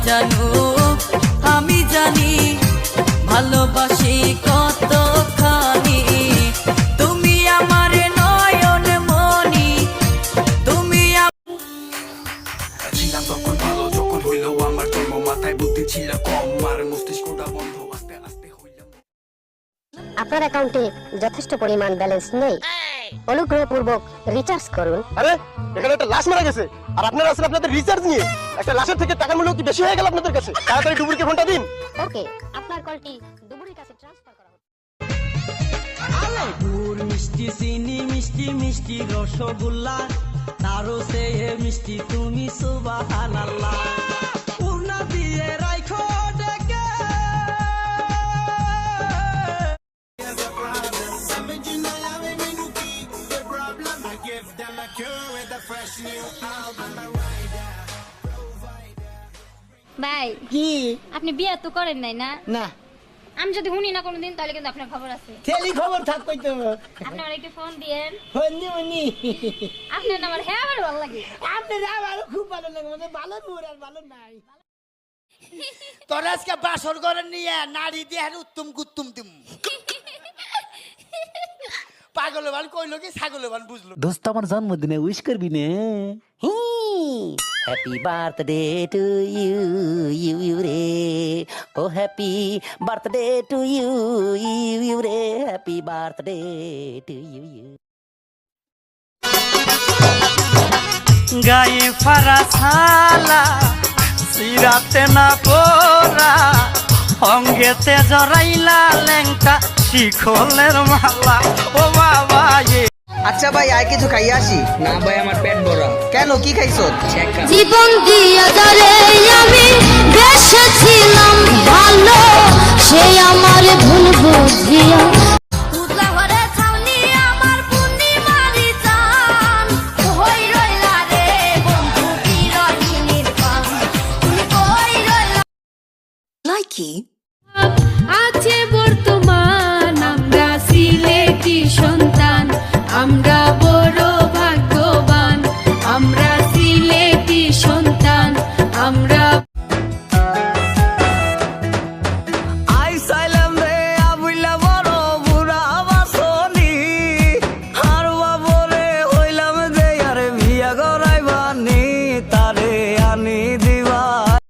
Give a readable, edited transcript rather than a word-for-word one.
জানো আমি জানি ভালোবাসি কতখানি তুমি আমার নয়ন মনি তুমি ছিলাম তখন ভালো যখন হইল আমার জন্ম মাথায় বুদ্ধি ছিল কম আর মস্তিষ্কটা বন্ধ আস্তে আস্তে হইলাম। আপনার অ্যাকাউন্টে যথেষ্ট পরিমাণ ব্যালেন্স নেই, অনুগ্রহপূর্বক রিচার্জ করুন। আরে এখানে একটা লাশ মারা গেছে আর আপনারা আছেন আপনাদের রিচার্জ নিয়ে। একটা লাশের থেকে টাকার মূল্য কি বেশি হয়ে গেল আপনাদের কাছে? তাড়াতাড়ি ডুবুরিকে ফোনটা দিন। ওকে, আপনার কলটি ডুবুরির কাছে ট্রান্সফার করা হবে। গুড় মিষ্টি চিনি মিষ্টি মিষ্টি রসগোল্লা তারও সে মিষ্টি তুমি সুবহানাল্লাহ পূর্ণা দিয়ে রাখো ডেকে ভাই কি আপনি বিয়ে তো করেন নাই না? না আমি যদি শুনি না কোনোদিন তাহলে কিন্তু আপনার খবর আছে। ছেলে খবর থাকবই তো। আপনি আমার একটু ফোন দিয়েন। হনি হনি আপনার আমার হ্যাঁ আমার ভালো লাগে। আপনি যা ভালো খুব ভালো লাগে, মানে ভালো নূর আর ভালো নাই। তোর আজকে বাসর ঘরে নিয়ে নারী দিয়ে উত্তম গুত্তুম দিম পাগল বান কইলো কি ছাগল বান বুঝলো। দোস্ত আমার জন্মদিনে উইশ করবি নে? Happy birthday to you you you রে, ও happy birthday to you you you রে, happy birthday to you you. গায়ে ফারা ছালা সিরাতে না পোরা অঙ্গেতে জড়াইলা লেংটা শিখলের মালা ও বাবা। আচ্ছা ভাই আর কিছু খাই আসি। না ভাই আমার পেট ভরা। কেন কি খাইছো? জীবন দিয়া ধরে আমি বেসেছিলাম ভালো, সে আমার ভুল বুঝিয়া উদলা ঘরে ছাউনি আমার পুনি মারি চান কই রইলা রে বন্ধু কি রহিনীর পান তুমি কই রইলা। Likey